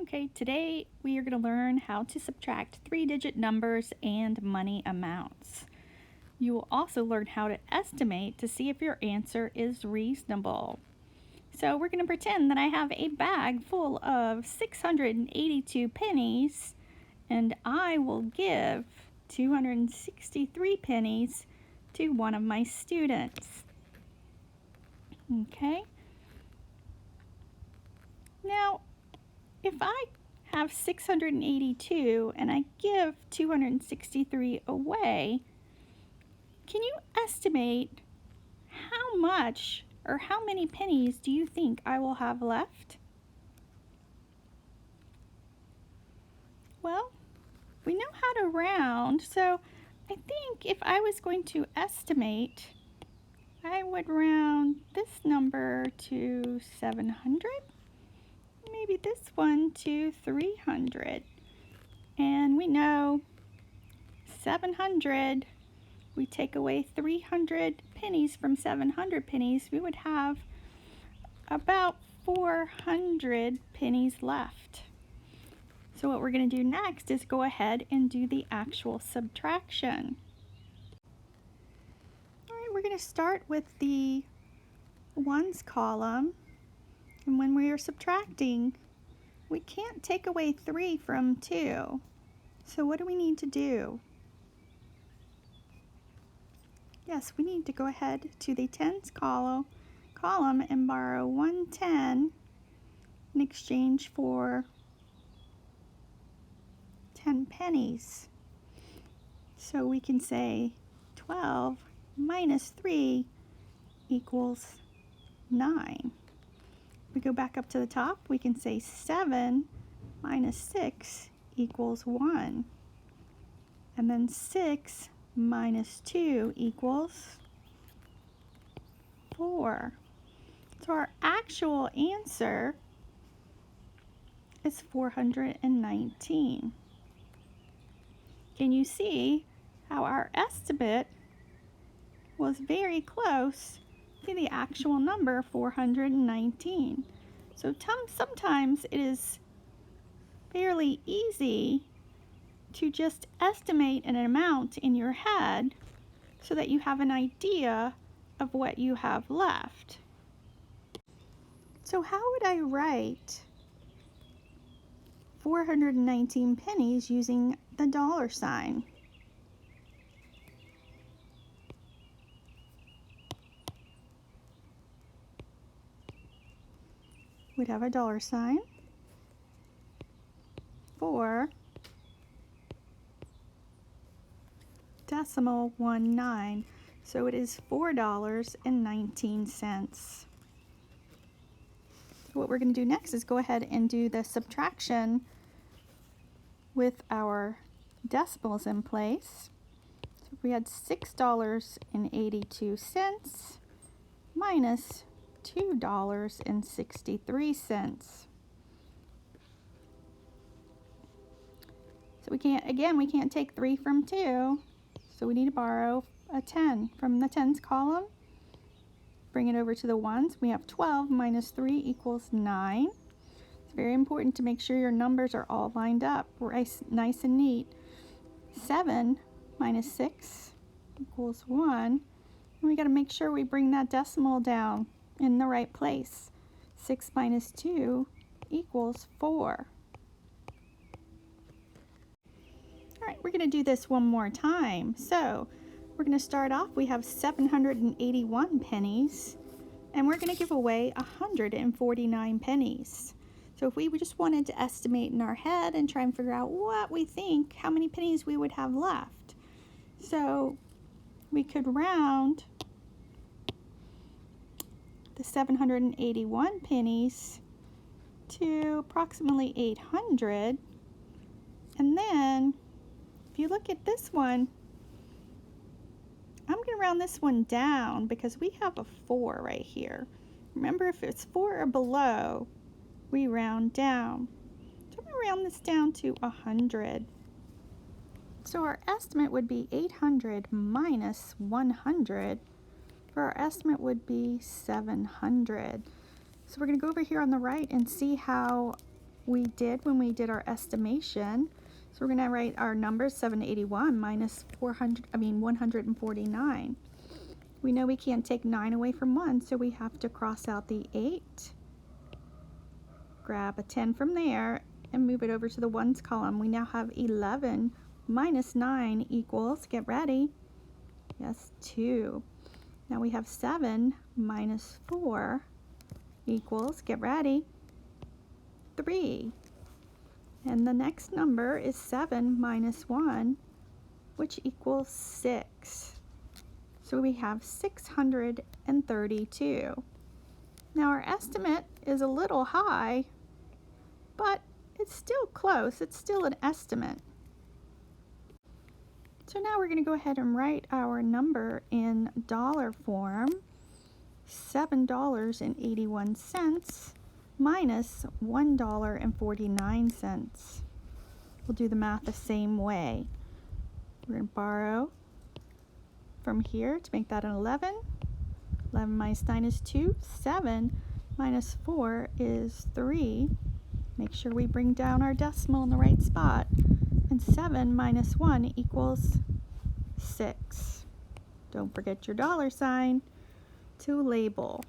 Okay, today we are going to learn how to subtract three-digit numbers and money amounts. You will also learn how to estimate to see if your answer is reasonable. So we're going to pretend that I have a bag full of 682 pennies, and I will give 263 pennies to one of my students. Okay. Now, if I have 682 and I give 263 away, can you estimate how much or how many pennies do you think I will have left? Well, we know how to round, so I think if I was going to estimate, I would round this number to 700. Maybe this one to 300. And we know 700, we take away 300 pennies from 700 pennies, we would have about 400 pennies left. So what we're going to do next is go ahead and do the actual subtraction. All right, we're going to start with the ones column. And when we are subtracting, we can't take away 3 from 2. So what do we need to do? Yes, we need to go ahead to the tens column and borrow 110 in exchange for 10 pennies. So we can say 12 minus 3 equals 9. We go back up to the top, we can say 7 minus 6 equals 1. And then 6 minus 2 equals 4. So our actual answer is 419. Can you see how our estimate was very close to the actual number 419? So sometimes it is fairly easy to just estimate an amount in your head so that you have an idea of what you have left. So how would I write 419 pennies using the dollar sign? We'd have a dollar sign for decimal 19. So it is $4.19. What we're going to do next is go ahead and do the subtraction with our decimals in place. So we had $6.82 minus $2.63. So we can't take 3 from 2, so we need to borrow a 10 from the tens column. Bring it over to the ones. We have 12 minus 3 equals 9. It's very important to make sure your numbers are all lined up, nice and neat. 7 minus 6 equals 1. And we got to make sure we bring that decimal down in the right place. 6 minus 2 equals 4. All right, we're going to do this one more time. So we're going to start off, we have 781 pennies, and we're going to give away 149 pennies. So if we just wanted to estimate in our head and try and figure out what we think, how many pennies we would have left. So we could round the 781 pennies to approximately 800. And then if you look at this one, I'm going to round this one down because we have a 4 right here. Remember, if it's 4 or below, we round down. So I'm going to round this down to 100. So our estimate would be 800 minus 100. For our estimate would be 700. So we're going to go over here on the right and see how we did when we did our estimation. So we're going to write our numbers 781 minus 149. We know we can't take 9 away from 1, so we have to cross out the 8. Grab a 10 from there and move it over to the ones column. We now have 11 minus 9 equals, get ready, yes, 2. Now we have 7 minus 4 equals, get ready, 3. And the next number is 7 minus 1, which equals 6. So we have 632. Now our estimate is a little high, but it's still close. It's still an estimate. So now we're going to go ahead and write our number in dollar form. $7.81 minus $1.49. We'll do the math the same way. We're going to borrow from here to make that an 11. 11 minus 9 is 2. 7 minus 4 is 3. Make sure we bring down our decimal in the right spot. And 7 minus 1 equals 6. Don't forget your dollar sign to label.